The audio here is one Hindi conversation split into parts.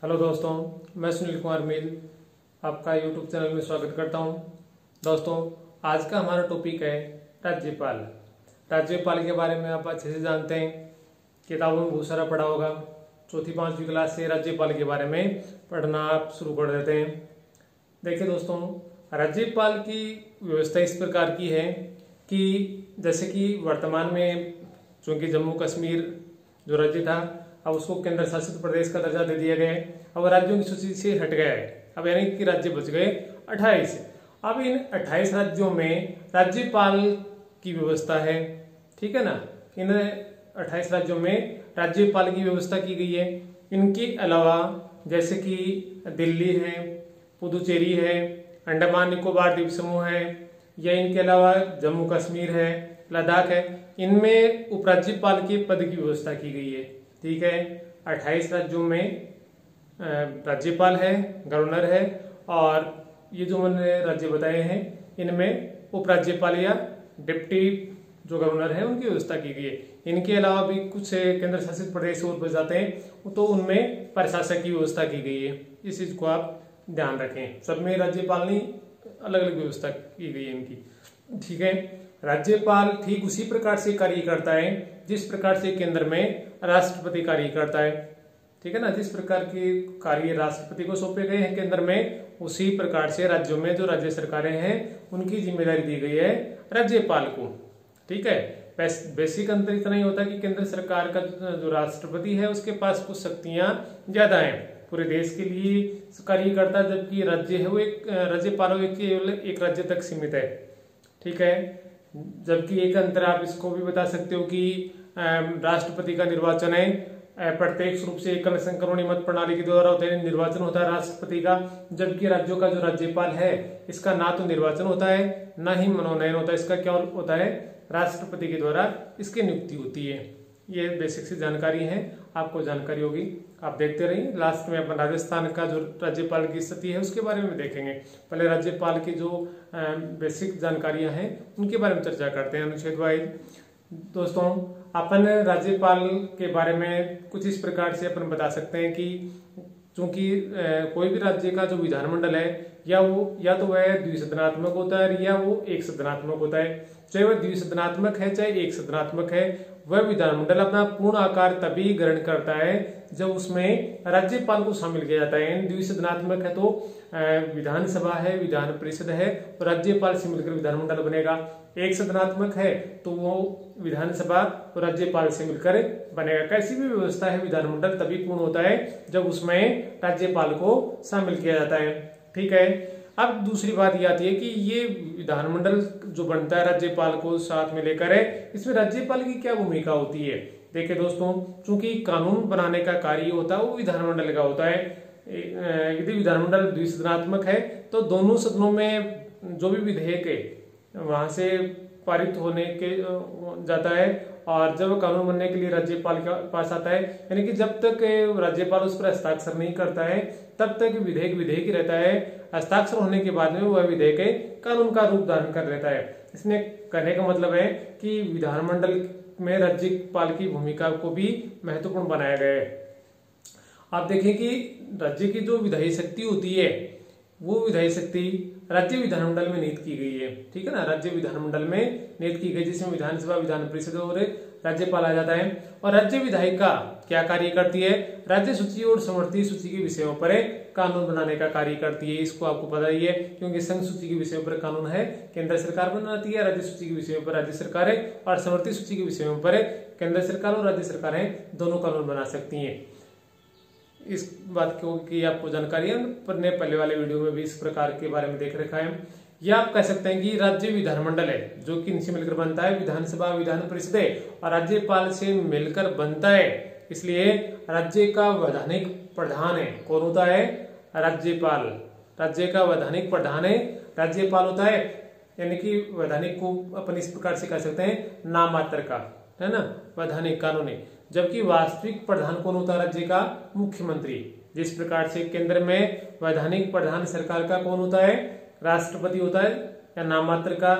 हेलो दोस्तों, मैं सुनील कुमार मील आपका यूट्यूब चैनल में स्वागत करता हूं। दोस्तों, आज का हमारा टॉपिक है राज्यपाल। राज्यपाल के बारे में आप अच्छे से जानते हैं, किताबों में बहुत सारा पढ़ा होगा। चौथी पांचवी क्लास से राज्यपाल के बारे में पढ़ना आप शुरू कर देते हैं। देखिए दोस्तों, राज्यपाल की व्यवस्था इस प्रकार की है कि जैसे कि वर्तमान में चूंकि जम्मू कश्मीर जो राज्य था, अब उसको केंद्र शासित प्रदेश का दर्जा दे दिया गया है। अब राज्यों की सूची से हट गया है। अब यानी कि राज्य बच गए 28। अब इन 28 राज्यों में राज्यपाल की व्यवस्था है, ठीक है ना। इन 28 राज्यों में राज्यपाल की व्यवस्था की गई है। इनके अलावा जैसे कि दिल्ली है, पुदुचेरी है, अंडमान निकोबार द्वीप समूह है, या इनके अलावा जम्मू कश्मीर है, लद्दाख है, इनमें उपराज्यपाल के पद की व्यवस्था की गई है। ठीक है, 28 राज्यों में राज्यपाल है, गवर्नर है, और ये जो मैंने राज्य बताए हैं इनमें उपराज्यपाल या डिप्टी जो गवर्नर है उनकी व्यवस्था की गई है। इनके अलावा भी कुछ केंद्र शासित प्रदेश और बच जाते हैं, तो उनमें प्रशासक की व्यवस्था की गई है। इस चीज को आप ध्यान रखें। सब में राज्यपाल नहीं, अलग अलग व्यवस्था की गई है इनकी। ठीक है, राज्यपाल ठीक उसी प्रकार से कार्य करता है जिस प्रकार से केंद्र में राष्ट्रपति कार्य करता है। ठीक है ना, जिस प्रकार के कार्य राष्ट्रपति को सौंपे गए हैं केंद्र में, उसी प्रकार से राज्यों में जो राज्य सरकारें हैं उनकी जिम्मेदारी दी गई है राज्यपाल को। ठीक है, बेसिक अंतर इतना ही होता है कि केंद्र सरकार का जो राष्ट्रपति है उसके पास कुछ शक्तियां ज्यादा हैं, पूरे देश के लिए कार्य करता है, जबकि राज्य है वो एक राज्यपाल केवल एक राज्य तक सीमित है। ठीक है, जबकि एक अंतर आप इसको भी बता सकते हो कि राष्ट्रपति का निर्वाचन है प्रत्यक्ष रूप से एकल संक्रमणीय मत प्रणाली के द्वारा होता है, निर्वाचन होता है राष्ट्रपति का। जबकि राज्यों का जो राज्यपाल है इसका ना तो निर्वाचन होता है ना ही मनोनयन होता है, इसका क्या होता है, राष्ट्रपति के द्वारा इसकी नियुक्ति होती है। ये बेसिक सी जानकारी है, आपको जानकारी होगी, आप देखते रहिए। लास्ट में अपन राजस्थान का जो राज्यपाल की स्थिति है उसके बारे में देखेंगे। पहले राज्यपाल की जो बेसिक जानकारियां हैं उनके बारे में चर्चा करते हैं अनुच्छेद वाइज। दोस्तों, अपन राज्यपाल के बारे में कुछ इस प्रकार से अपन बता सकते हैं कि चूंकि कोई भी राज्य का जो विधानमंडल है या तो वह द्विसदनात्मक होता है या वो एक सदनात्मक होता है। चाहे वह द्विसदनात्मक है चाहे एक सदनात्मक है, वह विधानमंडल अपना पूर्ण आकार तभी ग्रहण करता है जब उसमें राज्यपाल को शामिल किया जाता है। द्विसदनात्मक है तो विधानसभा है, विधान परिषद है, तो राज्यपाल से मिलकर विधानमंडल बनेगा। एक सदनात्मक है तो वो विधानसभा और राज्यपाल से मिलकर बनेगा। कैसी भी व्यवस्था है, विधानमंडल तभी पूर्ण होता है जब उसमें राज्यपाल को शामिल किया जाता है। ठीक है, अब दूसरी बात ये आती है कि ये विधानमंडल जो बनता है राज्यपाल को साथ में लेकर है, इसमें राज्यपाल की क्या भूमिका होती है। देखिए दोस्तों, चूंकि कानून बनाने का कार्य होता है वो विधानमंडल का होता है। यदि विधानमंडल द्विसदनात्मक है तो दोनों सदनों में जो भी विधेयक है वहां से पारित होने के जाता है, और जब कानून बनने के लिए राज्यपाल के पास आता है, यानी कि जब तक राज्यपाल उस पर हस्ताक्षर नहीं करता है तब तक विधेयक ही रहता है। हस्ताक्षर होने के बाद में वह विधेयक कानून का रूप धारण कर लेता है। इसमें कहने का मतलब है कि विधानमंडल में राज्यपाल की भूमिका को भी महत्वपूर्ण बनाया गया है। आप देखें कि राज्य की जो विधायी शक्ति होती है वो विधायी शक्ति राज्य विधानमंडल में नियुक्त की गई है। ठीक है ना, राज्य विधानमंडल में नियुक्त की गई, जिसमें विधानसभा, विधान परिषद और राज्यपाल आ जाता है। और राज्य विधायिका क्या कार्य करती है, राज्य सूची और समवर्ती सूची के विषयों पर कानून बनाने का कार्य करती है। इसको आपको पता ही है, क्योंकि संघ सूची के विषयों पर कानून है केंद्र सरकार बनाती है, राज्य सूची के विषयों पर राज्य सरकार है, और समवर्ती सूची के विषयों पर केंद्र सरकार और राज्य सरकारें दोनों कानून बना सकती है। इस बात की आपको जानकारी है, ने पहले वाले वीडियो में भी इस प्रकार के बारे में देख रखा है। या आप कह सकते हैं कि राज्य विधानमंडल है जो कि इनसे मिलकर बनता है, विधानसभा, विधान परिषद और राज्यपाल से मिलकर बनता है। इसलिए राज्य का वैधानिक प्रधान है, कौन होता है, राज्यपाल। राज्य का वैधानिक प्रधान है राज्यपाल होता है, यानी कि वैधानिक को अपन इस प्रकार से कह सकते हैं नाम मात्र का, है ना, वैधानिक कानूनी। जबकि वास्तविक प्रधान कौन होता है राज्य का, मुख्यमंत्री। जिस प्रकार से केंद्र में वैधानिक प्रधान सरकार का कौन होता है, राष्ट्रपति होता है, या नाम मात्र का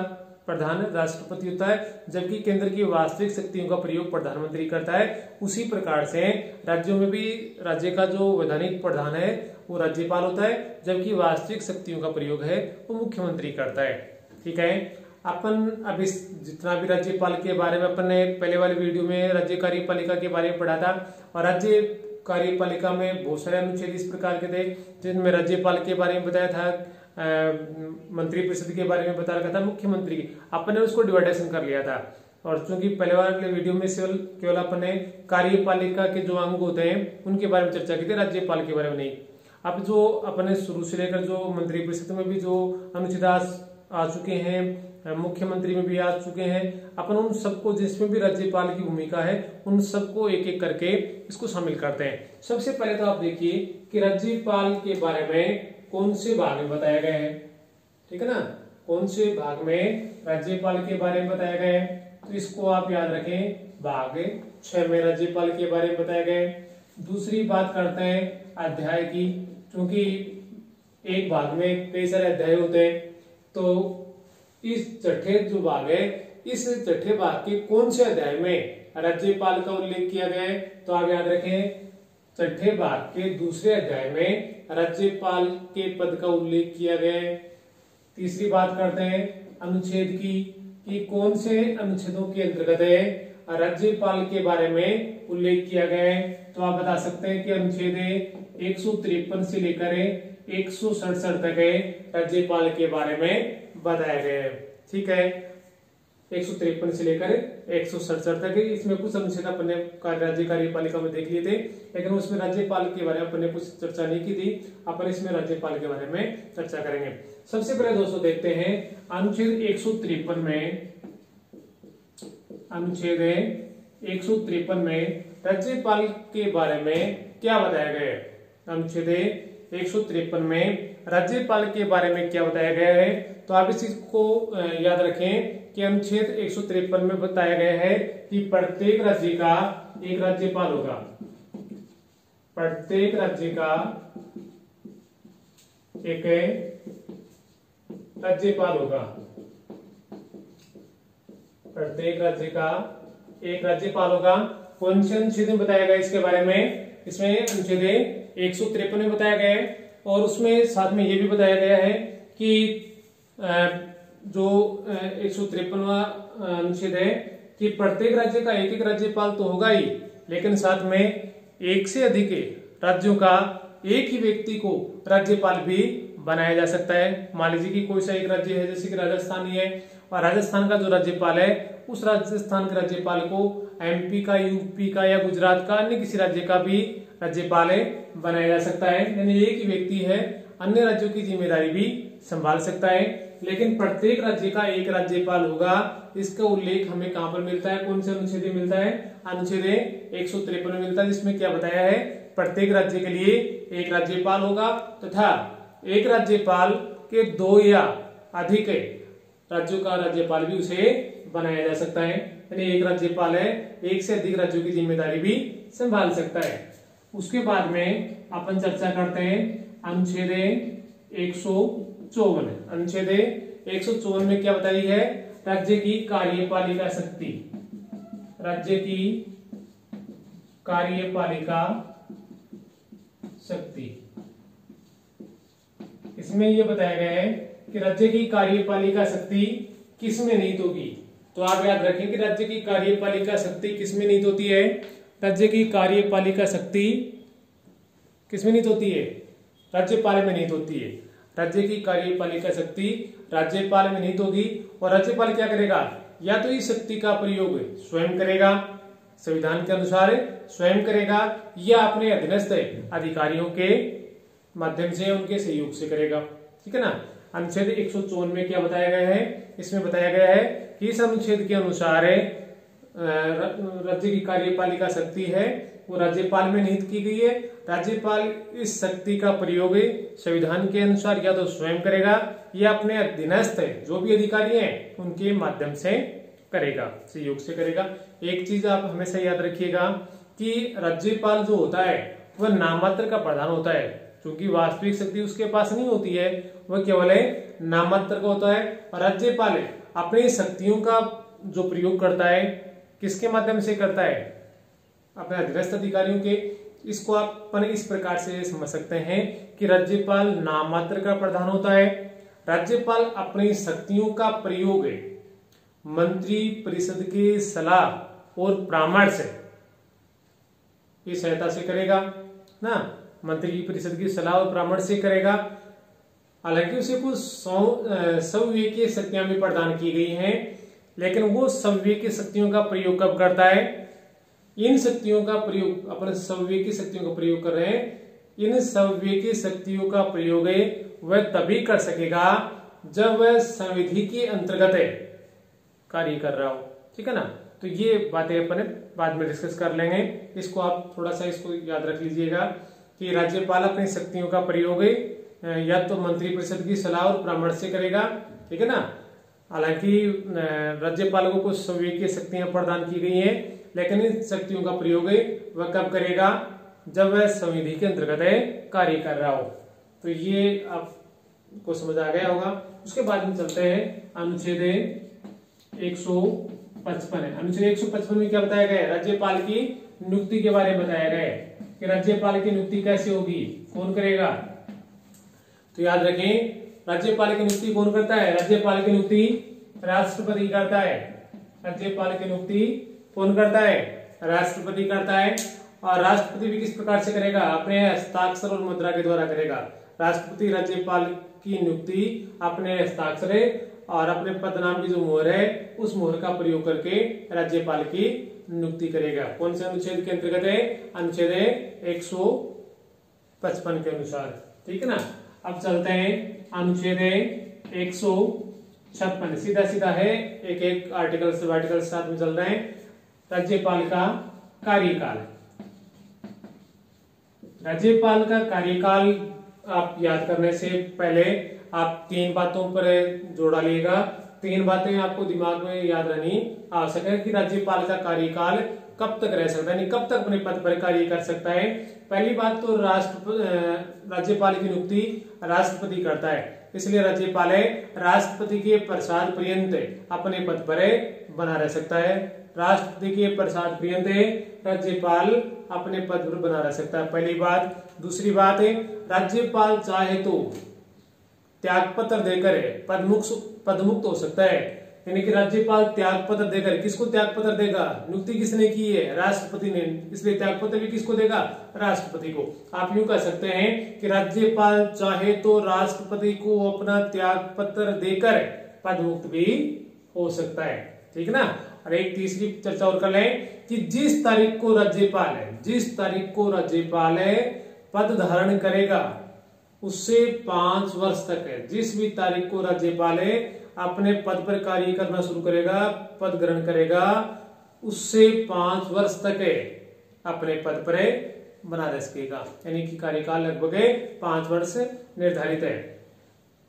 प्रधान राष्ट्रपति होता है, जबकि केंद्र की वास्तविक शक्तियों का प्रयोग प्रधानमंत्री करता है। उसी प्रकार से राज्यों में भी राज्य का जो वैधानिक प्रधान है वो राज्यपाल होता है, जबकि वास्तविक शक्तियों का प्रयोग है वो मुख्यमंत्री करता है। ठीक है, अपन अभी जितना भी राज्यपाल के बारे में अपन ने पहले वाले वीडियो में राज्य कार्यपालिका के बारे में पढ़ा था, और राज्य कार्यपालिका में बहुत सारे अनुच्छेद इस प्रकार के थे जिनमें राज्यपाल के बारे में बताया था, मंत्रिपरिषद के बारे में बता रखा था, मुख्यमंत्री की अपन ने उसको डिवाइडेशन कर लिया था। और चूंकि पहले वाले वीडियो में केवल अपन ने कार्यपालिका के जो अंग होते हैं उनके बारे में चर्चा की थी, राज्यपाल के बारे में नहीं। अब जो अपन ने शुरू से लेकर जो मंत्रिपरिषद में भी जो अनुच्छेद आ चुके हैं, मुख्यमंत्री में भी आ चुके हैं, अपन उन सबको जिसमें भी राज्यपाल की भूमिका है उन सबको एक एक करके इसको शामिल करते हैं। सबसे पहले तो आप देखिए कि राज्यपाल के बारे में कौन से भाग में बताया गया है, ठीक है ना, कौन से भाग में राज्यपाल के बारे में बताया गया है, तो इसको आप याद रखें, भाग 6 में राज्यपाल के बारे में बताया गया है। दूसरी बात करते हैं अध्याय की, क्योंकि एक भाग में कई सारे अध्याय होते हैं, तो इस छठे जो भाग है, इस छठे भाग के कौन से अध्याय में राज्यपाल का उल्लेख किया गया है, तो आप याद रखें छठे भाग के दूसरे अध्याय में राज्यपाल के पद का उल्लेख किया गया है। तीसरी बात करते हैं अनुच्छेद की, कि कौन से अनुच्छेदों के अंतर्गत है राज्यपाल के बारे में उल्लेख किया गया है, तो आप बता सकते हैं कि अनुच्छेद 153 से लेकर 167 तक है राज्यपाल के बारे में बताया गया है। ठीक है, 153 से लेकर 167 तक है। इसमें कुछ अनुच्छेद अपन ने राज्य कार्यपालिका में देख लिए थे, लेकिन उसमें राज्यपाल के बारे में अपन ने कुछ चर्चा नहीं की थी। अपन इसमें राज्यपाल के बारे में चर्चा करेंगे। सबसे पहले दोस्तों देखते हैं अनुच्छेद 153 में, अनुच्छेद 153 में राज्यपाल के बारे में क्या बताया गया है। अनुच्छेद 153 में राज्यपाल के बारे में क्या बताया गया है, तो आप इस चीज को याद रखें कि अनुच्छेद 153 में बताया गया है कि प्रत्येक राज्य का एक राज्यपाल होगा, प्रत्येक राज्य का एक राज्यपाल होगा, प्रत्येक राज्य का एक राज्यपाल होगा। कौन से अनुच्छेद में बताया गया इसके बारे में, इसमें अनुच्छेद 153 में बताया गया है, और उसमें साथ में ये भी बताया गया है कि जो 153वां अनुच्छेद है कि प्रत्येक राज्य का एक एक राज्यपाल तो होगा ही, लेकिन साथ में एक से अधिक राज्यों का एक ही व्यक्ति को राज्यपाल भी बनाया जा सकता है। मान लीजिए कि कोई सा एक राज्य है, जैसे कि राजस्थान ही है, और राजस्थान का जो राज्यपाल है उस राजस्थान के राज्यपाल को एमपी का, यूपी का या गुजरात का अन्य किसी राज्य का भी राज्यपाल बनाया जा सकता है। यानी एक ही व्यक्ति है अन्य राज्यों की जिम्मेदारी भी संभाल सकता है, लेकिन प्रत्येक राज्य का एक राज्यपाल होगा। इसका उल्लेख हमें कहां पर मिलता है, कौन से अनुच्छेद में मिलता है, अनुच्छेद 153 में मिलता है, जिसमें क्या बताया है, प्रत्येक राज्य के लिए एक राज्यपाल होगा तथा एक राज्यपाल के 2 या अधिक राज्यों का राज्यपाल भी उसे बनाया जा सकता है। यानी एक राज्यपाल है एक से अधिक राज्यों की जिम्मेदारी भी संभाल सकता है। उसके बाद में अपन चर्चा करते हैं अनुच्छेद 154। अनुच्छेद 154 में क्या बताई है, राज्य की कार्यपालिका शक्ति, राज्य की कार्यपालिका शक्ति। इसमें यह बताया गया है कि राज्य की कार्यपालिका शक्ति किसमें निहित होगी, तो आप याद रखें कि राज्य की कार्यपालिका शक्ति किसमें निहित होती है, राज्य की कार्यपालिका शक्ति किसमें निहित होती है, राज्यपाल में निहित होती है। राज्य की कार्यपालिका शक्ति राज्यपाल में निहित होगी, और राज्यपाल क्या करेगा, या तो इस शक्ति का प्रयोग स्वयं करेगा, संविधान के अनुसार स्वयं करेगा, या अपने अधीनस्थ अधिकारियों के माध्यम से उनके सहयोग से करेगा। ठीक है ना। अनुच्छेद 154 में क्या बताया गया है, इसमें बताया गया है कि इस अनुच्छेद के अनुसार राज्य की कार्यपालिका शक्ति है वो राज्यपाल में निहित की गई है। राज्यपाल इस शक्ति का प्रयोग संविधान के अनुसार या तो स्वयं करेगा या अपने अधीनस्थ जो भी अधिकारी हैं उनके माध्यम से करेगा, सहयोग से करेगा। एक चीज आप हमेशा याद रखिएगा कि राज्यपाल जो होता है वह नाममात्र का प्रधान होता है, क्योंकि वास्तविक शक्ति उसके पास नहीं होती है, वह केवल नाममात्र का होता है। और राज्यपाल अपनी शक्तियों का जो प्रयोग करता है, किसके माध्यम से करता है? अपने अधीनस्थ अधिकारियों के। इसको आप अपन इस प्रकार से समझ सकते हैं कि राज्यपाल नाम मात्र का प्रधान होता है। राज्यपाल अपनी शक्तियों का प्रयोग मंत्री परिषद की सलाह और परामर्श की सहायता से करेगा ना, मंत्री परिषद की सलाह और परामर्श से करेगा। हालांकि उसे कुछ संविवेकीय शक्तियां भी प्रदान की गई हैं, लेकिन वो संविवेकीय शक्तियों का प्रयोग कब करता है? इन शक्तियों का प्रयोग, अपन संविवेकीय शक्तियों का प्रयोग कर रहे हैं, इन संविवेकीय शक्तियों का प्रयोग वह तभी कर सकेगा जब वह संविधि के अंतर्गत कार्य कर रहा हो। ठीक है ना, तो ये बातें अपन बाद में डिस्कस कर लेंगे। इसको आप थोड़ा सा इसको याद रख लीजिएगा कि राज्यपाल अपनी शक्तियों का प्रयोग या तो मंत्री परिषद की सलाह और परामर्श से करेगा। ठीक है ना, हालांकि राज्यपाल को कुछ संविवेकीय शक्तियां प्रदान की गई हैं, लेकिन इन शक्तियों का प्रयोग वह कब करेगा? जब वह संविधि के अंतर्गत कार्य कर रहा हो। तो ये आपको समझ आ गया होगा। उसके बाद हम चलते हैं अनुच्छेद 155 है। अनुच्छेद 155 में क्या बताया गया है? राज्यपाल की नियुक्ति के बारे में बताया गया है कि राज्यपाल की नियुक्ति कैसे होगी, कौन करेगा? तो याद रखें, राज्यपाल की नियुक्ति कौन करता है? राज्यपाल की नियुक्ति राष्ट्रपति करता है। राज्यपाल की नियुक्ति कौन करता है? राष्ट्रपति करता है। और राष्ट्रपति भी किस प्रकार से करेगा? अपने हस्ताक्षर और मुद्रा के द्वारा करेगा। राष्ट्रपति राज्यपाल की नियुक्ति अपने हस्ताक्षर और अपने पदनाम की जो मोहर है उस मोहर का प्रयोग करके राज्यपाल की नियुक्ति करेगा। कौन से अनुच्छेद के अंतर्गत है? अनुच्छेद 155 के अनुसार। ठीक है ना, अब चलते हैं अनुच्छेद 156। सीधा सीधा है, एक एक आर्टिकल से आर्टिकल साथ में चल रहे हैं। राज्यपाल का कार्यकाल। राज्यपाल का कार्यकाल आप याद करने से पहले आप 3 बातों पर जोड़ डालिएगा। 3 बातें आपको दिमाग में याद रहनी आवश्यक है कि राज्यपाल का कार्यकाल कब तक रह सकता है, यानी कब तक अपने पद पर कार्य कर सकता है। पहली बात तो राज्यपाल की नियुक्ति राष्ट्रपति करता है, इसलिए राज्यपाल राष्ट्रपति के प्रसाद पर्यंत अपने पद पर बना रह सकता है। राष्ट्रपति के प्रसाद पर्यंत राज्यपाल अपने पद पर बना रह सकता है, पहली बात। दूसरी बात है, राज्यपाल चाहे तो त्यागपत्र देकर पदमुक्त हो सकता है, यानी कि राज्यपाल त्यागपत्र देकर, किसको त्यागपत्र देगा? नियुक्ति किसने की है? राष्ट्रपति ने, इसलिए त्यागपत्र भी किसको देगा? राष्ट्रपति को। आप यूं कह सकते हैं कि राज्यपाल चाहे तो राष्ट्रपति को अपना त्यागपत्र देकर पदमुक्त भी हो सकता है। ठीक है ना। और एक तीसरी चर्चा और कर लें कि जिस तारीख को राज्यपाल पद धारण करेगा उससे 5 वर्ष तक है। जिस भी तारीख को राज्यपाल अपने पद पर कार्य करना शुरू करेगा, पद ग्रहण करेगा, उससे 5 वर्ष तक अपने पद पर बना रह सकेगा, यानी कि कार्यकाल लगभग 5 वर्ष निर्धारित है।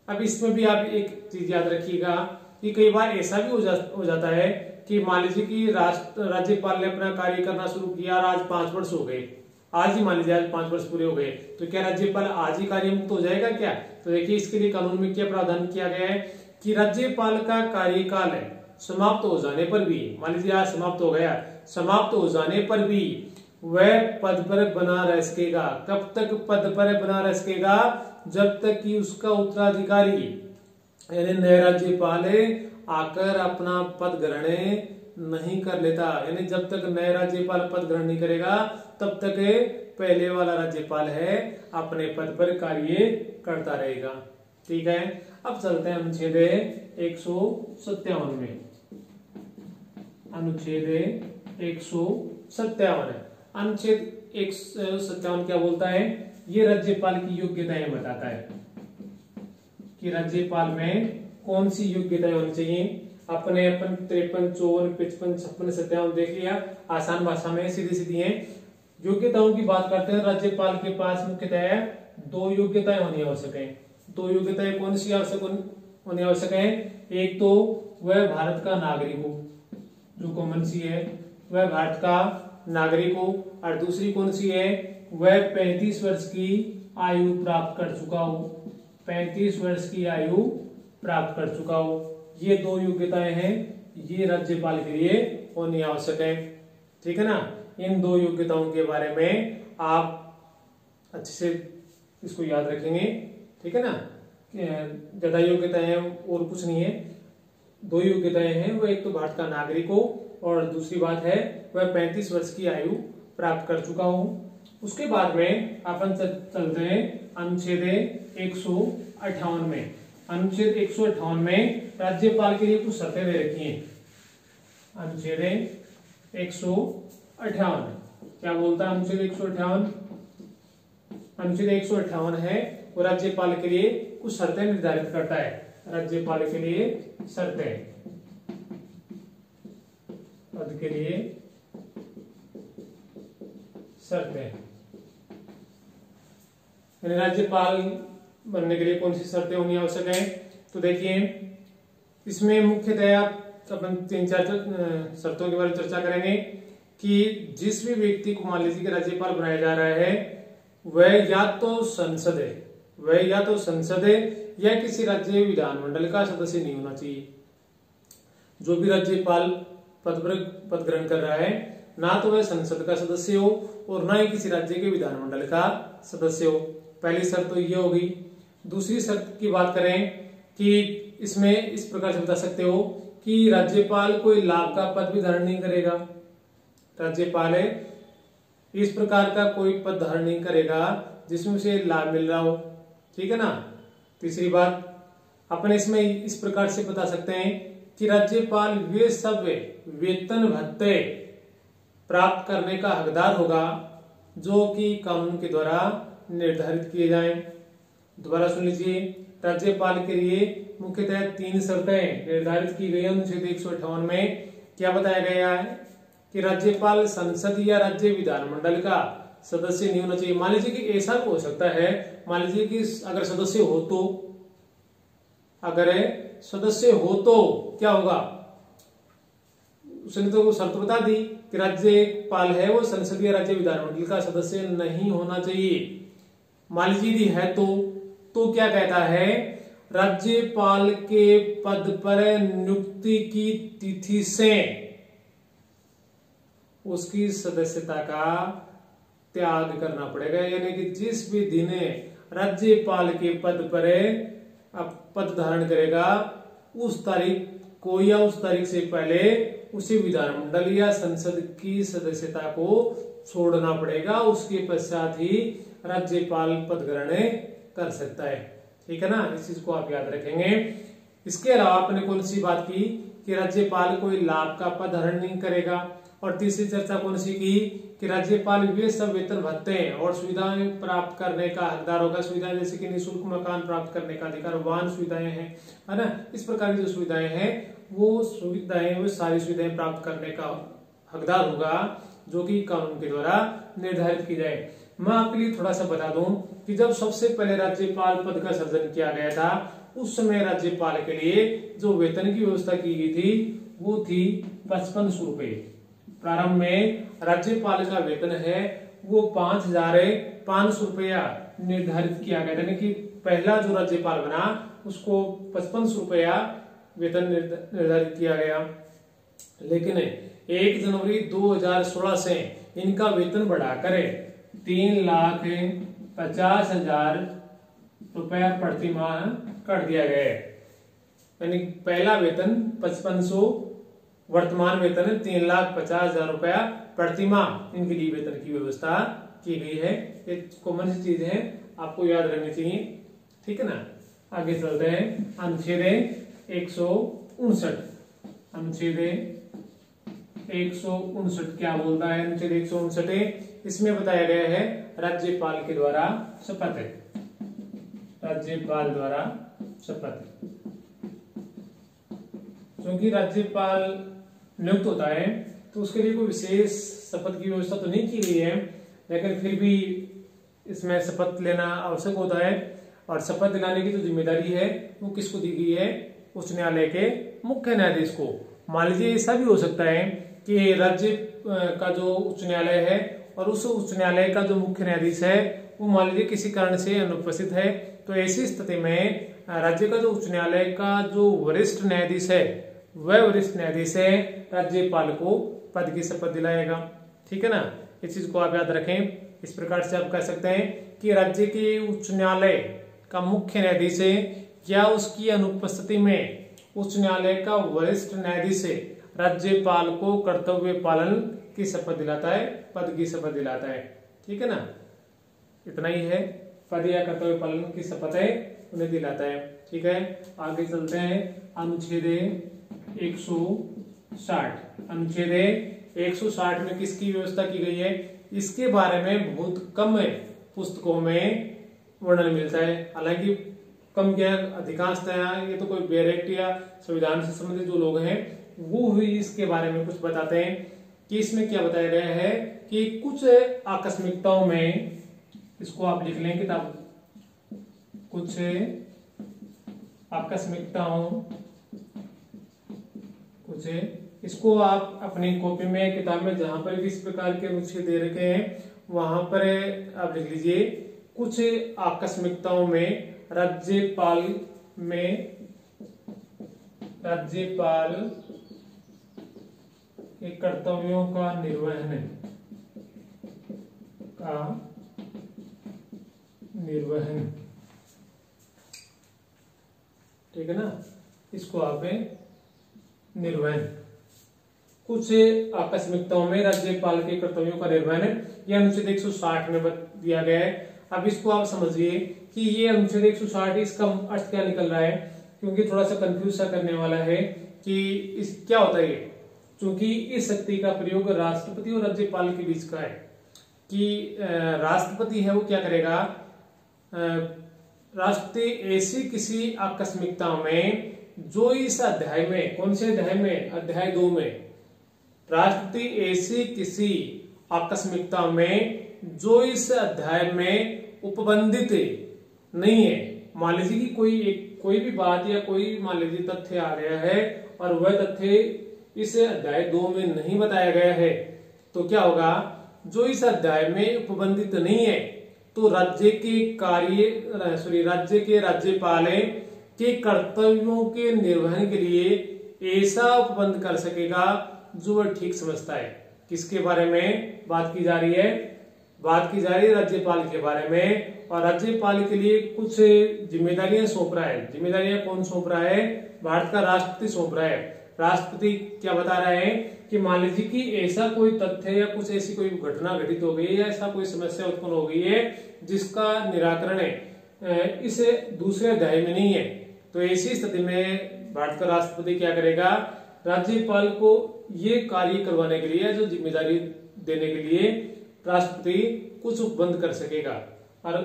अब इसमें भी आप एक चीज याद रखिएगा कि कई बार ऐसा भी हो जाता है कि मान लीजिए कि राज्यपाल ने अपना कार्य करना शुरू किया और आज 5 वर्ष हो गए, आज ही मान लीजिए आज 5 वर्ष पूरे हो गए, तो क्या राज्यपाल आज ही कार्य मुक्त हो जाएगा क्या? तो देखिए इसके लिए कानून में क्या प्रावधान किया गया है कि राज्यपाल का कार्यकाल समाप्त हो जाने पर भी, मान लीजिए आज समाप्त हो गया, समाप्त हो जाने पर भी वह पद पर बना रह सकेगा। कब तक पद पर बना रह सकेगा? जब तक कि उसका उत्तराधिकारी यानी नया राज्यपाल आकर अपना पद ग्रहण नहीं कर लेता, यानी जब तक नया राज्यपाल पद ग्रहण नहीं करेगा तब तक पहले वाला राज्यपाल है अपने पद पर कार्य करता रहेगा। ठीक है, अब चलते हैं अनुच्छेद 157 में। अनुच्छेद 157 अनुच्छेद 157 क्या बोलता है? ये राज्यपाल की योग्यताएं बताता है कि राज्यपाल में कौन सी योग्यताएं होनी चाहिए। अपन 53, 54, 55, 56, 57 देख लिया, आसान भाषा में सीधी सीधी है। योग्यताओं की बात करते हैं। राज्यपाल के पास मुख्यतः 2 योग्यताएं होनी आवश्यक है। 2 योग्यताएं कौन सी होनी आवश्यक है? एक तो वह भारत का नागरिक हो, जो कॉमन सी है, वह भारत का नागरिक हो। और दूसरी कौन सी है? वह 35 वर्ष की आयु प्राप्त कर चुका हो, 35 वर्ष की आयु प्राप्त कर चुका हो। ये 2 योग्यताएं हैं, ये राज्यपाल के लिए होनी आवश्यक है। ठीक है ना। इन 2 योग्यताओं के बारे में आप अच्छे से इसको याद रखेंगे। ठीक है ना। ज्यादा योग्यताएं हैं और कुछ नहीं है, 2 योग्यताएं हैं। वो एक तो भारत का नागरिक हो और दूसरी बात है वह 35 वर्ष की आयु प्राप्त कर चुका हो। उसके बाद में अपन चलते हैं अनुच्छेद 158 में। अनुच्छेद 158 में राज्यपाल के लिए कुछ शर्तें दे रखी हैं। अनुच्छेद 158 क्या बोलता है? अनुच्छेद 158, अनुच्छेद 158 है वो राज्यपाल के लिए कुछ शर्तें निर्धारित करता है। राज्यपाल के लिए शर्तें, पद के लिए शर्तें, राज्यपाल बनने के लिए कौन सी शर्तें होनी आवश्यक है? तो देखिए इसमें मुख्यतः अपन 3-4 शर्तों के बारे में चर्चा करेंगे कि जिस भी व्यक्ति को मान लीजिए कि राज्यपाल बनाया जा रहा है वह या तो संसद है या किसी राज्य विधानमंडल का सदस्य नहीं होना चाहिए। जो भी राज्यपाल पद ग्रहण कर रहा है ना तो वह संसद का सदस्य हो और ना ही किसी राज्य के विधानमंडल का सदस्य हो। पहली शर्त तो ये होगी। दूसरी शर्त की बात करें कि इसमें इस प्रकार से बता सकते हो कि राज्यपाल कोई लाभ का पद भी धारण नहीं करेगा। राज्यपाल है इस प्रकार का कोई पद धारण नहीं करेगा जिसमें उसे लाभ मिल रहा हो। ठीक है ना। तीसरी बात अपन इसमें इस प्रकार से बता सकते हैं कि राज्यपाल वे सब वेतन भत्ते प्राप्त करने का हकदार होगा जो कि कानून के द्वारा निर्धारित किए जाएं। दोबारा सुन लीजिए, राज्यपाल के लिए मुख्यतः 3 शर्तें निर्धारित की गई। अनुच्छेद 158 में क्या बताया गया है कि राज्यपाल संसद या राज्य विधानमंडल का सदस्य नहीं होना चाहिए। मान लीजिए कि ऐसा भी हो सकता है, मान लीजिए कि अगर सदस्य हो तो क्या होगा? उसने तो शर्त बता दी कि राज्यपाल है वो संसद या राज्य विधानमंडल का सदस्य नहीं होना चाहिए। मान लीजिए यदि है तो क्या कहता है? राज्यपाल के पद पर नियुक्ति की तिथि से उसकी सदस्यता का त्याग करना पड़ेगा। यानी कि जिस भी दिन राज्यपाल के पद पर पद धारण करेगा उस तारीख को या उस तारीख से पहले उसे विधानमंडल या संसद की सदस्यता को छोड़ना पड़ेगा। उसके पश्चात ही राज्यपाल पद ग्रहण कर सकता है। ठीक है ना। इस चीज को आप याद रखेंगे। इसके अलावा आपने कौन सी बात की कि राज्यपाल कोई लाभ का पद धारण नहीं करेगा। और तीसरी चर्चा कौन सी की कि राज्यपाल वे सब वेतन भत्ते और सुविधाएं प्राप्त करने का हकदार होगा। सुविधाएं जैसे कि निःशुल्क मकान प्राप्त करने का अधिकार, वाहन सुविधाएं हैं, है ना। इस प्रकार की जो सुविधाएं हैं वो सारी सुविधाएं प्राप्त करने का हकदार होगा जो कि कानून के द्वारा निर्धारित की जाए। मैं आपके लिए थोड़ा सा बता दूं कि जब सबसे पहले राज्यपाल पद का सृजन किया गया था उस समय राज्यपाल के लिए जो वेतन की व्यवस्था की गई थी वो थी 5500 रुपए। प्रारंभ में राज्यपाल का वेतन है वो 5500 रुपया निर्धारित किया गया। यानी कि पहला जो राज्यपाल बना उसको 5500 रुपया वेतन निर्धारित किया गया। लेकिन 1 जनवरी 2016 से इनका वेतन बढ़ाकर 3,50,000 रुपया प्रति माह कर दिया गया। यानी पहला वेतन 5500, वर्तमान वेतन 3,50,000 रुपया प्रति माह इनके लिए वेतन की व्यवस्था की गई है। ये कॉमन सी चीज है, आपको याद रखनी चाहिए। ठीक है ना। आगे चलते हैं अनुच्छेद 159। अनुच्छेद 159 क्या बोलता है? अनुच्छेद 159 इसमें बताया गया है राज्यपाल के द्वारा शपथ। राज्यपाल द्वारा शपथ। क्योंकि राज्यपाल नियुक्त होता है तो उसके लिए कोई विशेष शपथ की व्यवस्था तो नहीं की गई है, लेकिन फिर भी इसमें शपथ लेना आवश्यक होता है। और शपथ दिलाने की जो जिम्मेदारी है वो किसको दी गई है? उच्च न्यायालय के मुख्य न्यायाधीश को। मान लीजिए ऐसा भी हो सकता है कि राज्य का जो उच्च न्यायालय है और उस उच्च न्यायालय का जो मुख्य न्यायाधीश है वो मान लीजिए किसी कारण से अनुपस्थित है, तो ऐसी स्थिति में राज्य का जो उच्च न्यायालय का जो वरिष्ठ न्यायाधीश है वह वरिष्ठ न्यायाधीश है राज्यपाल को पद की शपथ दिलाएगा। ठीक है ना, इस चीज को आप याद रखें। इस प्रकार से आप कह सकते हैं कि राज्य के उच्च न्यायालय का मुख्य न्यायाधीश है या उसकी अनुपस्थिति में उच्च न्यायालय का वरिष्ठ न्यायाधीश है राज्यपाल को कर्तव्य पालन की शपथ दिलाता है, पद की शपथ दिलाता है। ठीक है ना, इतना ही है, पद या कर्तव्य पालन की शपथ है उन्हें दिलाता है। ठीक है, आगे चलते हैं। अनुच्छेद 160, अनुच्छेद 160 में किसकी व्यवस्था की गई है, इसके बारे में बहुत कम पुस्तकों में वर्णन मिलता है। हालांकि कम क्या, अधिकांशतः ये तो कोई बैरेक्ट या संविधान से संबंधित जो लोग हैं वो ही इसके बारे में कुछ बताते हैं कि इसमें क्या बताया गया है कि कुछ आकस्मिकताओं में, इसको आप लिख लें किताब, कुछ आकस्मिकताओं, कुछ, इसको आप अपनी कॉपी में किताब में जहां पर भी इस प्रकार के अनुच्छेद दे रखे हैं वहां पर आप लिख लीजिए, कुछ आकस्मिकताओं में राज्यपाल के कर्तव्यों का निर्वहन, ठीक है ना, इसको आप निर्वहन, कुछ आकस्मिकताओं में राज्यपाल के कर्तव्यों का निर्वहन, यह अनुच्छेद 160 में दिया गया है। अब इसको आप समझिए कि ये अनुच्छेद 160 इसका अर्थ क्या निकल रहा है, क्योंकि थोड़ा सा कंफ्यूज सा करने वाला है कि इस क्या होता है। क्योंकि इस शक्ति का प्रयोग राष्ट्रपति और राज्यपाल के बीच का है कि राष्ट्रपति है वो क्या करेगा, राष्ट्रपति ऐसी किसी आकस्मिकता में जो इस अध्याय में, कौन से अध्याय में, अध्याय 2 में, राष्ट्रपति ऐसी किसी आकस्मिकता में जो इस अध्याय में उपबंधित नहीं है, मान लीजिए कि कोई भी बात या कोई मान लीजिए तथ्य आ गया है और वह तथ्य इस अध्याय 2 में नहीं बताया गया है, तो क्या होगा, जो इस अध्याय में उपबंधित नहीं है तो राज्य के राज्यपाल के कर्तव्यों के निर्वहन के लिए ऐसा उपबंध कर सकेगा जो वह ठीक समझता है। किसके बारे में बात की जा रही है, बात की जा रही है राज्यपाल के बारे में, और राज्यपाल के लिए कुछ जिम्मेदारियां सौंप रहा है। जिम्मेदारियां कौन सौंप रहा है, भारत का राष्ट्रपति सौंप रहा है। राष्ट्रपति क्या बता रहा है कि मान लीजिए कि ऐसा कोई तथ्य या कुछ ऐसी कोई घटना घटित हो गई है या ऐसा कोई समस्या उत्पन्न हो गई है जिसका निराकरण है इस दूसरे अध्याय में नहीं है, तो ऐसी स्थिति में भारत का राष्ट्रपति क्या करेगा, राज्यपाल को ये कार्य करवाने के लिए, जो जिम्मेदारी देने के लिए राष्ट्रपति कुछ उपबंध कर सकेगा। और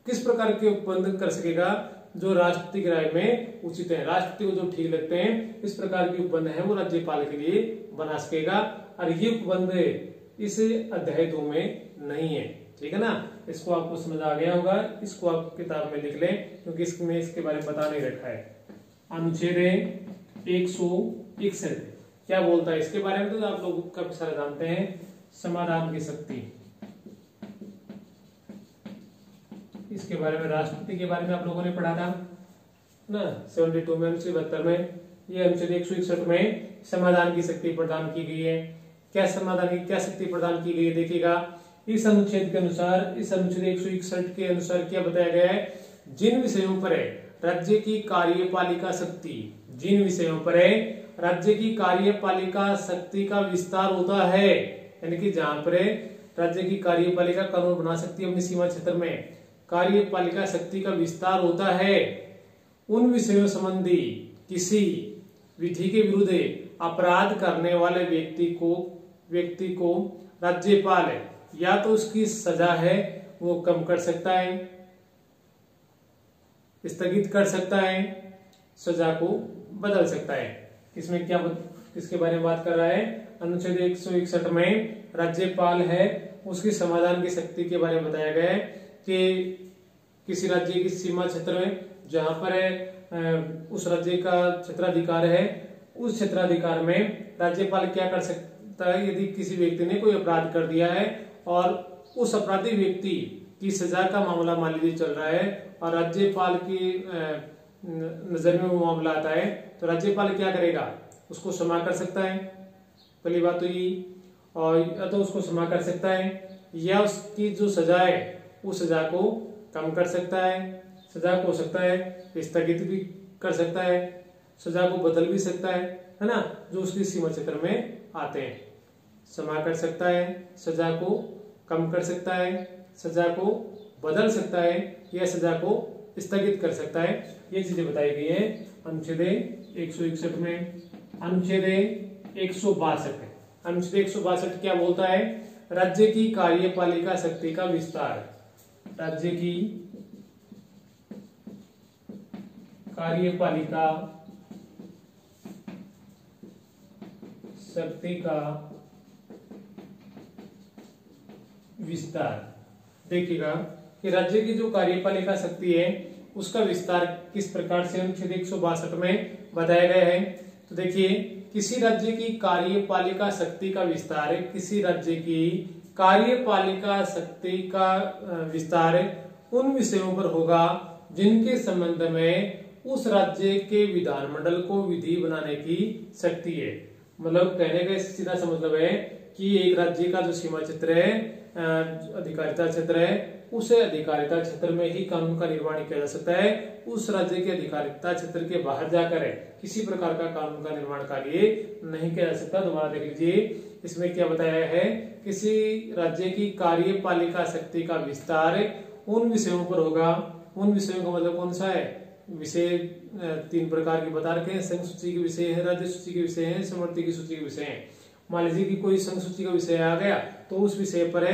किस प्रकार के उपबंध कर सकेगा, जो राष्ट्रपति की राय में उचित है, राष्ट्रपति को जो ठीक लगते हैं, इस प्रकार के उपबंध है वो राज्यपाल के लिए बना सकेगा। और ये उपबंध इस अध्याय 2 में नहीं है। ठीक है ना, इसको आपको समझ आ गया होगा, इसको आप किताब में लिख लें क्योंकि इसमें इसके बारे में बता नहीं रखा है। अनुच्छेद 161 क्या बोलता है इसके बारे में, तो आप लोग काफी सारे जानते हैं, समाधान की शक्ति, इसके बारे में, राष्ट्रपति के बारे में आप लोगों ने पढ़ा था ना 72 में, 72 में, ये अनुच्छेद 161 में समाधान की शक्ति प्रदान की गई है। क्या समाधान की क्या शक्ति प्रदान की गई है देखिएगा, इस अनुच्छेद के अनुसार, इस अनुच्छेद 161 के अनुसार क्या बताया गया है, जिन विषयों पर है राज्य की कार्यपालिका शक्ति, जिन विषयों पर है राज्य की कार्यपालिका शक्ति का विस्तार होता है, यानी कि जहां पर राज्य की कार्यपालिका कानून बना सकती है अपनी सीमा क्षेत्र में, कार्यपालिका शक्ति का विस्तार होता है, उन विषयों संबंधी किसी विधि के विरुद्ध अपराध करने वाले व्यक्ति को राज्यपाल या तो उसकी सजा है वो कम कर सकता है, स्थगित कर सकता है, सजा को बदल सकता है। इसमें क्या किसके बारे में बात कर रहा है, अनुच्छेद 161 में राज्यपाल है उसकी समाधान की शक्ति के बारे में बताया गया है कि किसी राज्य की सीमा क्षेत्र में जहां पर उस राज्य का क्षेत्राधिकार है, उस क्षेत्राधिकार में राज्यपाल क्या कर सकता है, यदि किसी व्यक्ति ने कोई अपराध कर दिया है और उस अपराधी व्यक्ति कि सजा का मामला मान लीजिए चल रहा है और राज्यपाल की नजर में वो मामला आता है, तो राज्यपाल क्या करेगा, उसको क्षमा कर सकता है, पहली बात तो ये, और या तो उसको क्षमा कर सकता है या उसकी जो सजा है उस सजा को कम कर सकता है, सजा को हो सकता है स्थगित भी कर सकता है, सजा को बदल भी सकता है ना, जो उसकी सीमा क्षेत्र में आते हैं। क्षमा कर सकता है, सजा को कम कर सकता है, सजा को बदल सकता है या सजा को स्थगित कर सकता है। ये चीजें बताई गई है अनुच्छेद 161 में। अनुच्छेद 162 है। अनुच्छेद 162 क्या बोलता है, राज्य की कार्यपालिका शक्ति का विस्तार। राज्य की कार्यपालिका शक्ति का विस्तार। देखिएगा कि राज्य की जो कार्यपालिका शक्ति है उसका विस्तार किस प्रकार से अनुच्छेद 162 में बताया गया है। तो देखिए, किसी राज्य की कार्यपालिका शक्ति का विस्तार, किसी राज्य की कार्यपालिका शक्ति का विस्तार उन विषयों पर होगा जिनके संबंध में उस राज्य के विधानमंडल को विधि बनाने की शक्ति है। मतलब कहने का सीधा सा मतलब है कि एक राज्य का जो सीमा क्षेत्र है, अधिकारिता क्षेत्र है, उस अधिकारिता क्षेत्र में ही कानून का निर्माण किया जा सकता है। उस राज्य के अधिकारिता क्षेत्र के बाहर जाकर किसी प्रकार का कानून का निर्माण कार्य नहीं किया जा सकता। दोबारा देख लीजिए, इसमें क्या बताया है, किसी राज्य की कार्यपालिका शक्ति का विस्तार उन विषयों पर होगा। उन विषयों का मतलब कौन सा है, विषय 3 प्रकार के बता रखे हैं। संघ सूची के विषय है, राज्य सूची के विषय है, समवर्ती की सूची के विषय है। मान लीजिए कि कोई संघ सूची का विषय आ गया तो उस विषय पर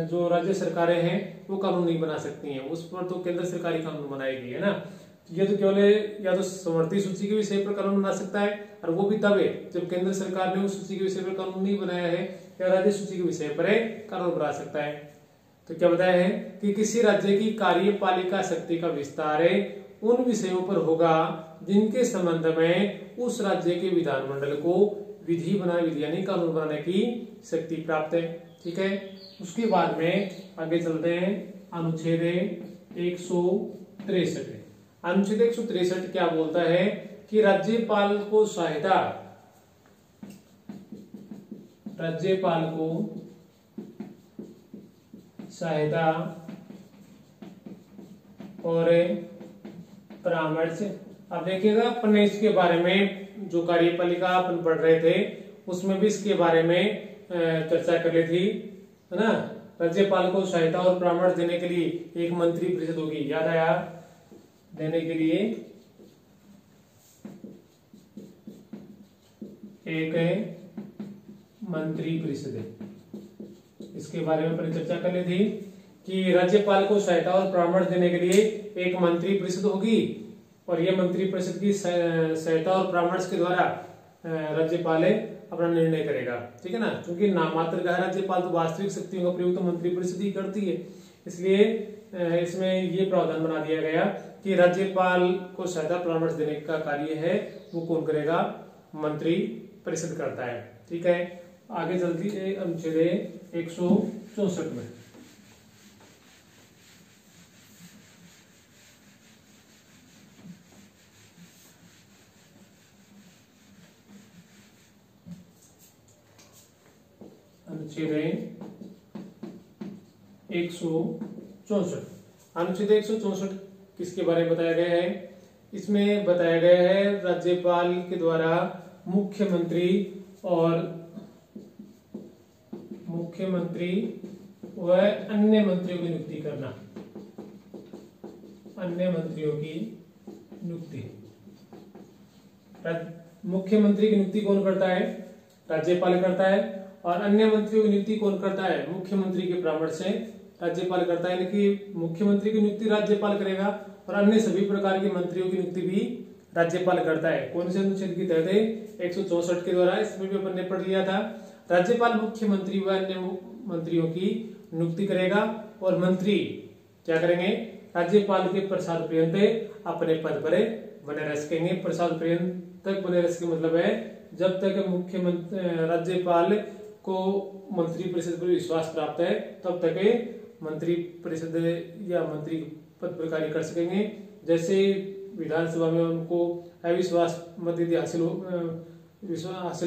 जो राज्य सरकारें हैं वो कानून नहीं बना सकती हैं, उस पर तो केंद्र सरकार ही कानून बनाएगी, है ना। ये तो केवल या तो समवर्ती सूची के विषय पर कानून बना सकता है, और वो भी तब है जब केंद्र सरकार ने उस सूची के विषय पर कानून नहीं बनाया है, या राज्य सूची के विषय पर कानून बना सकता है। तो क्या बताया है कि किसी राज्य की कार्यपालिका शक्ति का विस्तार उन विषयों पर होगा जिनके संबंध में उस राज्य के विधानमंडल को विधि यानी कानून बनाने की शक्ति प्राप्त है। ठीक है, उसके बाद में आगे चलते हैं अनुच्छेद 163। अनुच्छेद 163 क्या बोलता है कि राज्यपाल को सहायता और परामर्श। अब देखिएगा, अपन इसके बारे में जो कार्यपालिका अपन पढ़ रहे थे उसमें भी इसके बारे में चर्चा कर ली थी, है ना। राज्यपाल को सहायता और परामर्श देने के लिए एक मंत्री परिषद होगी, याद आया, देने के लिए एक मंत्री परिषद है। इसके बारे में अपन चर्चा कर ली थी कि राज्यपाल को सहायता और परामर्श देने के लिए एक मंत्री परिषद होगी, और यह मंत्री परिषद की सहायता और परामर्श के द्वारा राज्यपाल अपना निर्णय करेगा। ठीक है ना, क्योंकि नामात्र का राज्यपाल, तो वास्तविक शक्तियों का प्रयोग तो मंत्री परिषद ही करती है। इसलिए इसमें ये प्रावधान बना दिया गया कि राज्यपाल को सहायता परामर्श देने का कार्य है वो कौन करेगा, मंत्री परिषद करता है। ठीक है, आगे चलती है अनुच्छेद 164 में। अनुच्छेद 164। अनुच्छेद 164 किसके बारे में बताया गया है, इसमें बताया गया है राज्यपाल के द्वारा मुख्यमंत्री व अन्य मंत्रियों की नियुक्ति करना। अन्य मंत्रियों की नियुक्ति, मुख्यमंत्री की नियुक्ति कौन करता है, राज्यपाल करता है, और अन्य मंत्रियों की नियुक्ति कौन करता है, मुख्यमंत्री के परामर्श से राज्यपाल करता है। यानी कि मुख्यमंत्री की नियुक्ति राज्यपाल करेगा और अन्य सभी प्रकार के मंत्रियों की नियुक्ति भी राज्यपाल करता है। कौन से अनुच्छेद के तहत, 164 के द्वारा। इसमें भी अपन ने पढ़ लिया था, राज्यपाल मुख्यमंत्री व अन्य मंत्रियों की नियुक्ति करेगा, और मंत्री क्या करेंगे, राज्यपाल के प्रसाद पर्यंत अपने पद पर बने रह सकेंगे। प्रसाद पर्यंत तक बने रह सके मतलब है जब तक मुख्यमंत्री राज्यपाल को मंत्री परिषद पर विश्वास प्राप्त है तब तक मंत्री परिषद या मंत्री पद पर कार्य कर सकेंगे। जैसे विधानसभा में उनको अविश्वास मत यदि हासिल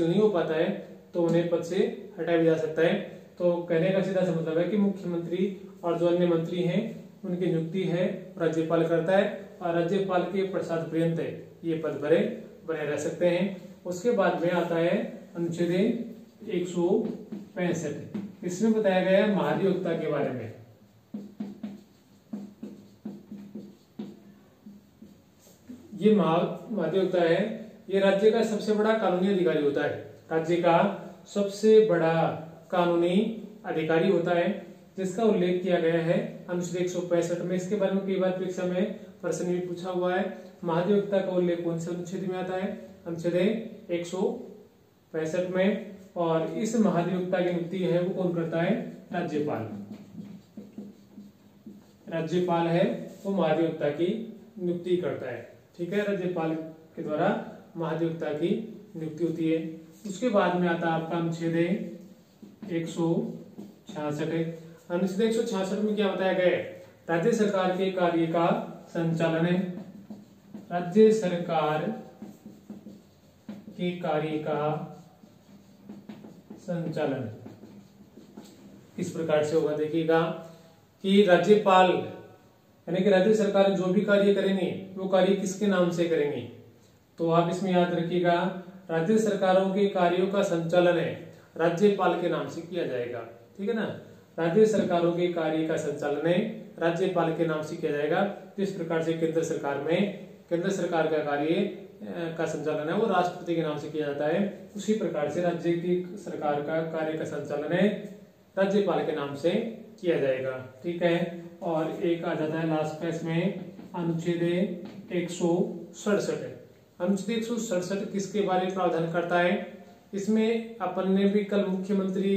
नहीं हो पाता है तो उन्हें पद से हटाया जा सकता है। तो कहने का सीधा सा मतलब है कि मुख्यमंत्री और जो अन्य मंत्री हैं उनकी नियुक्ति है राज्यपाल करता है और राज्यपाल के प्रसाद पर्यंत ये पद बने रह सकते हैं। उसके बाद में आता है अनुच्छेद 165। इसमें बताया गया है महाधिवक्ता के बारे में। ये महाधिवक्ता है, ये राज्य का सबसे बड़ा कानूनी अधिकारी होता है। राज्य का सबसे बड़ा कानूनी अधिकारी होता है जिसका उल्लेख किया गया है अनुच्छेद 165 में। इसके बारे में कई बार परीक्षा में प्रश्न भी पूछा हुआ है। महाधिवक्ता का उल्लेख कौन से अनुच्छेद में आता है? अनुच्छेद 165 में। और इस महाधिवक्ता की नियुक्ति है वो कौन करता है? राज्यपाल। राज्यपाल है वो महाधिवक्ता की नियुक्ति करता है। ठीक है, राज्यपाल के द्वारा महाधिवक्ता की नियुक्ति होती है। उसके बाद में आता है आपका अनुच्छेद 166। अनुच्छेद 166 में क्या बताया गया है? राज्य सरकार के कार्य का संचालन है। राज्य सरकार के कार्य का संचालन इस प्रकार से होगा। देखिएगा कि राज्यपाल यानी कि राज्य सरकार जो भी कार्य करेंगे वो कार्य किसके नाम से करेंगे? तो आप इसमें याद रखिएगा, राज्य सरकारों के कार्यों का संचालन है राज्यपाल के नाम से किया जाएगा। ठीक है ना, राज्य सरकारों के कार्य का संचालन है राज्यपाल के नाम से किया जाएगा। जिस प्रकार से केंद्र सरकार का कार्य का संचालन है वो राष्ट्रपति के नाम से किया जाता है, उसी प्रकार से राज्य की सरकार का कार्य का संचालन है राज्यपाल के नाम से किया जाएगा। ठीक है, और एक आ जाता है लास्ट में इसमें अनुच्छेद 167। अनुच्छेद 167 किसके बारे में प्रावधान करता है? इसमें अपन ने भी कल मुख्यमंत्री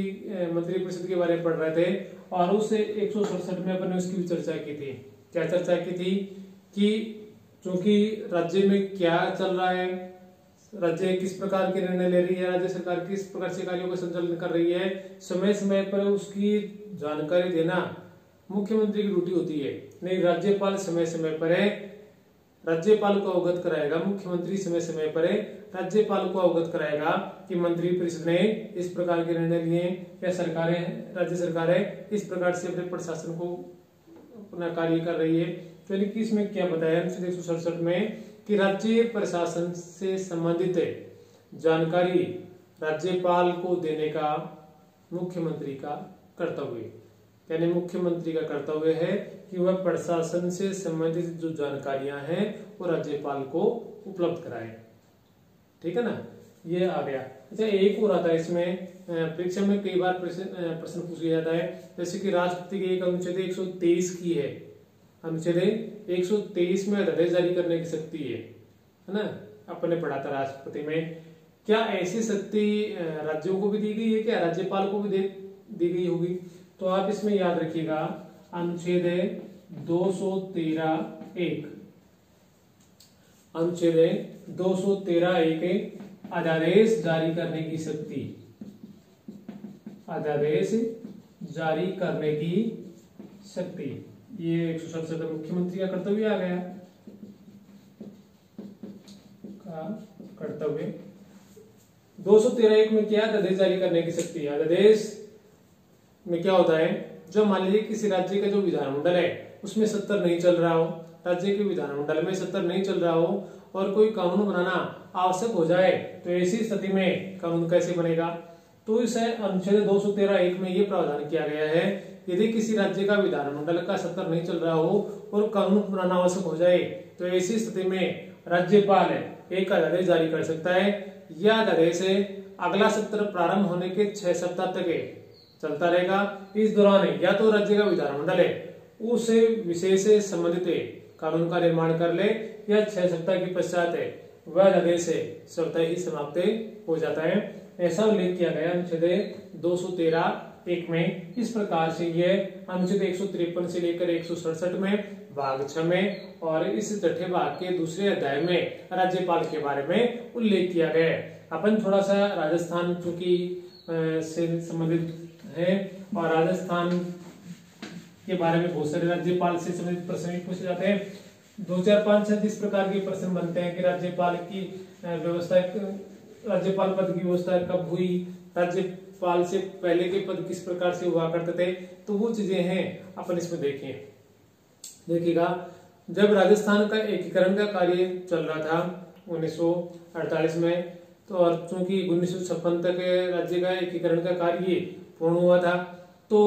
मंत्री परिषद के बारे में पढ़ रहे थे और उस 167 में अपन ने उसकी भी चर्चा की थी। क्या चर्चा की थी? कि चूंकि राज्य में क्या चल रहा है, राज्य किस प्रकार के निर्णय ले रही है, राज्य सरकार किस प्रकार से कार्यों का संचालन कर रही है, समय समय पर उसकी जानकारी देना मुख्यमंत्री की ड्यूटी होती है। नहीं, राज्यपाल समय समय पर राज्यपाल को अवगत कराएगा, मुख्यमंत्री समय समय पर राज्यपाल को अवगत कराएगा कि मंत्री परिषद ने इस प्रकार के निर्णय लिए या राज्य सरकारें इस प्रकार से अपने प्रशासन को अपना कार्य कर रही है। तो इसमें क्या बताया अनुच्छेद 167 में कि राज्य प्रशासन से संबंधित जानकारी राज्यपाल को देने का मुख्यमंत्री का कर्तव्य, यानी मुख्यमंत्री का कर्तव्य है कि वह प्रशासन से संबंधित जो जानकारियां हैं वो राज्यपाल को उपलब्ध कराए। ठीक है ना, ये आ गया। अच्छा, एक और आता है इसमें परीक्षा में कई बार प्रश्न पूछा जाता है, जैसे कि राष्ट्रपति की एक अनुच्छेद 123 की है, अनुच्छेद 123 में अध्यादेश जारी करने की शक्ति है ना, अपन ने पढ़ा था राष्ट्रपति में। क्या ऐसी शक्ति राज्यों को भी दी गई है? क्या राज्यपाल को भी दी गई होगी? तो आप इसमें याद रखिएगा अनुच्छेद 213(1), अनुच्छेद 213(1) अध्यादेश जारी करने की शक्ति, अध्यादेश जारी करने की शक्ति, ये 167 मुख्यमंत्री का कर्तव्य आ गया, का कर्तव्य। 213(1) में क्या अध्यादेश जारी करने की शक्ति? अध्यादेश में क्या होता है, जो मान लीजिए किसी राज्य का जो विधानमंडल है उसमें सत्तर नहीं चल रहा हो, राज्य के विधानमंडल में सत्तर नहीं चल रहा हो और कोई कानून बनाना आवश्यक हो जाए, तो ऐसी स्थिति में कानून कैसे बनेगा? तो इस अनुच्छेद 213(1) में ये प्रावधान किया गया है, यदि किसी राज्य का विधानमंडल का सत्तर नहीं चल रहा हो और कानून बनाना आवश्यक हो जाए, तो ऐसी स्थिति में राज्यपाल एक अध्यादेश जारी कर सकता है। यह अध्यादेश अगला सत्र प्रारंभ होने के 6 सप्ताह तक चलता रहेगा। इस दौरान या तो राज्य का विधानमंडल उस विषय से संबंधित कानून का निर्माण कर ले या 6 सप्ताह के पश्चात वह अध्यादेश स्वतः ही समाप्त हो जाता है। ऐसा उल्लेख किया गया अनुच्छेद 213(1) में। इस प्रकार से यह अनुच्छेद 153 से लेकर 167 में भाग 6 में और इस छठे भाग के दूसरे अध्याय में राज्यपाल के बारे में उल्लेख किया गया है। अपन थोड़ा सा राजस्थान चूंकि से संबंधित है और राजस्थान के बारे में बहुत सारे राज्यपाल से संबंधित प्रश्न भी पूछे जाते हैं। 2005 इस प्रकार के प्रश्न बनते हैं कि राज्यपाल की व्यवस्था, राज्यपाल पद की व्यवस्था कब हुई, राज्यपाल से पहले के पद किस प्रकार से हुआ करते थे, तो वो चीजें हैं अपन इसमें देखिएगा। जब राजस्थान का एकीकरण का कार्य चल रहा था 1948 में, तो और चूंकि 1956 तक राज्य का एकीकरण का कार्य पूर्ण हुआ था, तो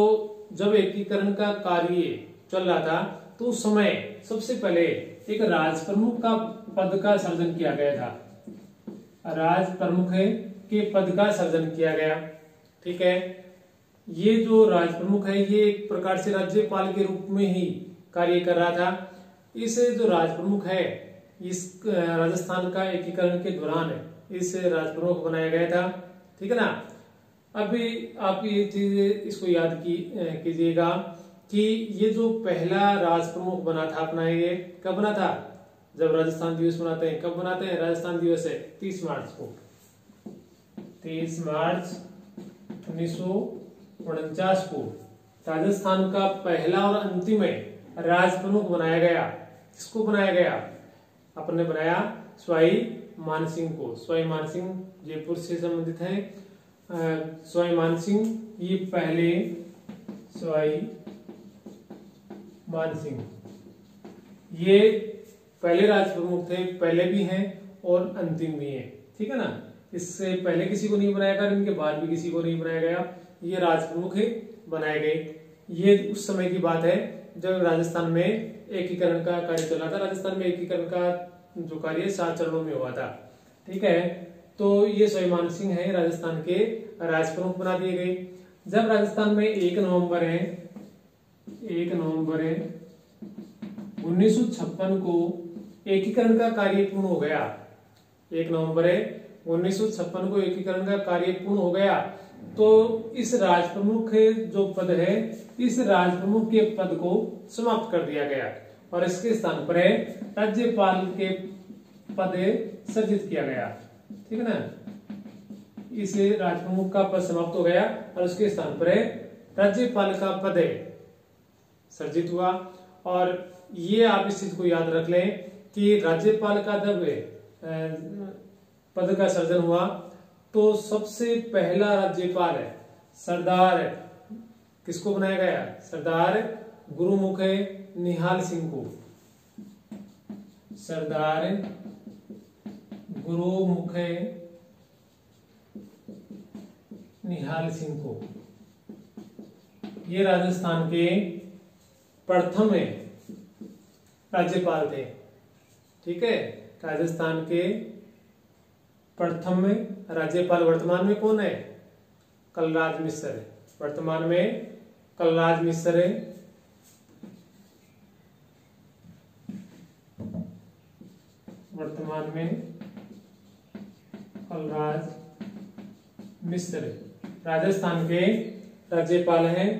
जब एकीकरण का कार्य चल रहा था तो उस समय सबसे पहले एक राज प्रमुख का पद का सृजन किया गया था। राज प्रमुख के पद का सृजन किया गया, ठीक है। ये जो राज प्रमुख है ये एक प्रकार से राज्यपाल के रूप में ही कार्य कर रहा था। इस जो राज प्रमुख है, इस राजस्थान का एकीकरण के दौरान इस राज प्रमुख बनाया गया था, ठीक है ना। अभी आप ये चीज इसको याद कीजिएगा कि ये जो पहला राज प्रमुख बना था अपना, ये कब बना था? जब राजस्थान दिवस मनाते हैं, कब मनाते हैं? राजस्थान दिवस है 30 मार्च को, 30 मार्च 1949 को राजस्थान का पहला और अंतिम राज प्रमुख बनाया गया। किसको बनाया गया? अपन ने बनाया सवाई मानसिंह को। सवाई मानसिंह जयपुर से संबंधित हैं। सवाई मानसिंह ये पहले, सवाई मानसिंह ये पहले राज प्रमुख थे, पहले भी हैं और अंतिम भी हैं, ठीक है ना। इससे पहले किसी को नहीं बनाया गया, इनके बाद भी किसी को नहीं बनाया गया, ये राज प्रमुख बनाए गए। ये उस समय की बात है जब राजस्थान में एकीकरण का कार्य चल रहा था। राजस्थान में एकीकरण का जो कार्य 7 चरणों में हुआ था, ठीक है। तो ये सवाई मानसिंह है राजस्थान के राज प्रमुख बना दिए गए। जब राजस्थान में 1 नवंबर 1956 को एकीकरण का कार्य पूर्ण हो गया। 1 नवंबर 1956 को एकीकरण का कार्य पूर्ण हो गया, तो इस राज प्रमुख जो पद है, इस राज प्रमुख के पद को समाप्त कर दिया गया और इसके स्थान पर राज्यपाल के पद सृजित किया गया, ठीक है ना। इस राज प्रमुख का पद समाप्त हो गया और उसके स्थान पर राज्यपाल का पद सृजित हुआ। और ये आप इस चीज को याद रख लें कि राज्यपाल का जब पद का सृजन हुआ तो सबसे पहला राज्यपाल सरदार किसको बनाया गया? सरदार गुरुमुख निहाल सिंह को। सरदार गुरुमुख निहाल सिंह को, ये राजस्थान के प्रथम राज्यपाल थे, ठीक है। राजस्थान के प्रथम राज्यपाल वर्तमान में कौन है? कलराज मिश्र है। वर्तमान में कलराज मिश्र है। वर्तमान में कलराज मिश्र राजस्थान के राज्यपाल हैं।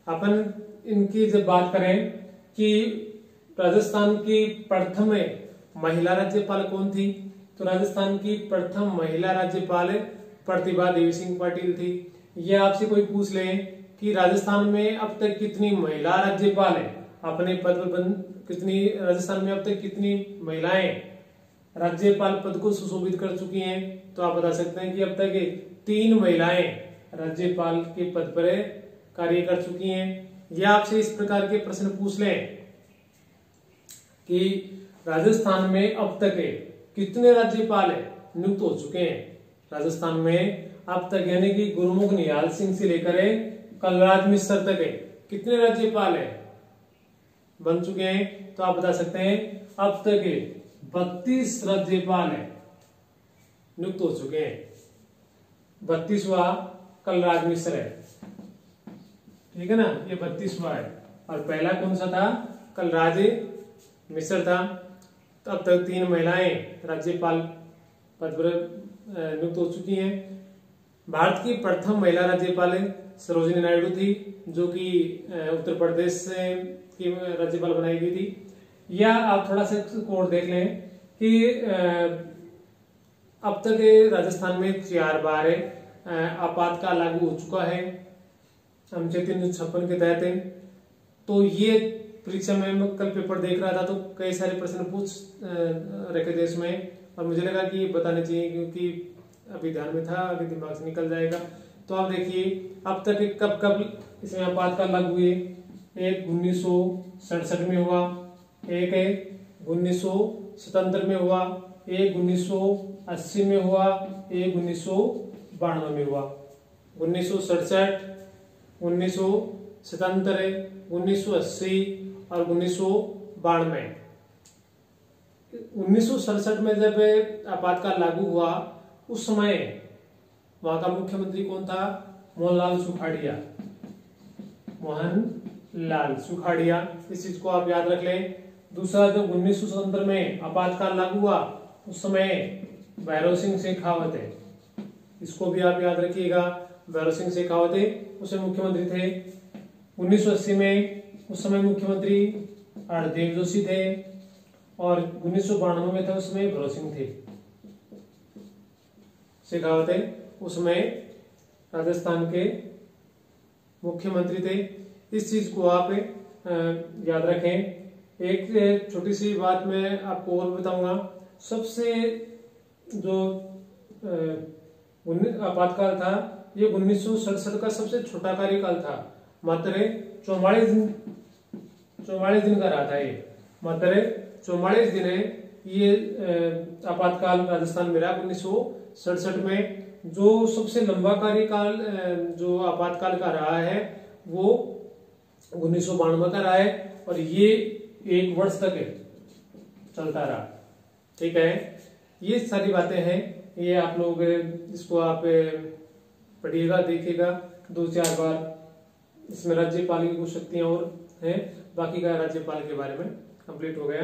अपन इनकी जब बात करें कि राजस्थान की प्रथम महिला राज्यपाल कौन थी, तो राजस्थान की प्रथम महिला राज्यपाल प्रतिभा देवी सिंह पाटिल थी। यह आपसे कोई पूछ ले कि राजस्थान में अब तक कितनी महिला राज्यपाल है अपने पद पर कितनी राजस्थान में अब तक कितनी महिलाएं राज्यपाल पद को सुशोभित कर चुकी हैं, तो आप बता सकते हैं कि अब तक 3 महिलाएं राज्यपाल के पद पर कार्य कर चुकी हैं। यह आपसे इस प्रकार के प्रश्न पूछ लें कि राजस्थान में अब तक कितने राज्यपाल नियुक्त हो चुके हैं। राजस्थान में अब तक यानी कि गुरुमुख निहाल सिंह से लेकर कलराज मिश्र तक कितने राज्यपाल बन चुके हैं, तो आप बता सकते हैं अब तक 32 राज्यपाल नियुक्त हो चुके हैं। 32वां कलराज मिश्र है, ठीक है ना। ये 32वां है और पहला कौन सा था? कलराज मिश्र था। तो अब तक 3 महिलाएं राज्यपाल पद पर नियुक्त हो चुकी हैं। भारत की प्रथम महिला राज्यपाल सरोजिनी नायडू थी, जो कि उत्तर प्रदेश की राज्यपाल बनाई गई थी। या आप थोड़ा सा कोड देख लें कि अब तक राजस्थान में 4 बार आपातकाल लागू हो चुका है अनुच्छेद 356 के तहत। तो ये परीक्षा में मैं कल पेपर देख रहा था तो कई सारे प्रश्न पूछ रखे थे इसमें, और मुझे लगा कि बताने चाहिए क्योंकि अभी ध्यान में था, अभी दिमाग से निकल जाएगा। तो आप देखिए अब तक कब कब इसमें आपातकाल लागू हुए। एक 1967 में हुआ, एक 1977 में हुआ, एक 1980 में हुआ, एक 1992 में हुआ। 1967, 1977, 1980 और 1992। 1967 में जब आपातकाल लागू हुआ उस समय वहां का मुख्यमंत्री कौन था? मोहनलाल सुखाड़िया। मोहनलाल सुखाड़िया, इस चीज को आप याद रख लें। दूसरा, जब 1977 में आपातकाल लागू हुआ उस समय भैरव सिंह शेखावत है, इसको भी आप याद रखिएगा। भैरव सिंह शेखावत उस समय मुख्यमंत्री थे। 1980 में उस समय मुख्यमंत्री हरदेव जोशी थे, और 1992 में था उस समय भैरव सिंह थे। शेखावत उस समय राजस्थान के मुख्यमंत्री थे। इस चीज को आप याद रखें। एक छोटी सी बात मैं आपको और बताऊंगा। सबसे जो आपातकाल था ये 1967 का सबसे छोटा कार्यकाल था, मात्र 44 दिन का रहा था। ये मात्र 44 दिन है ये आपातकाल राजस्थान में रहा 1967 में। जो सबसे लंबा कार्यकाल जो आपातकाल का रहा है वो 1992 का रहा है, और ये 1 वर्ष तक चलता रहा। ठीक है, ये सारी बातें हैं, ये आप लोग इसको आप पढ़िएगा, देखिएगा 2-4 बार। इसमें राज्यपाल की कुछ शक्तियां और हैं, बाकी का राज्यपाल के बारे में कंप्लीट हो गया।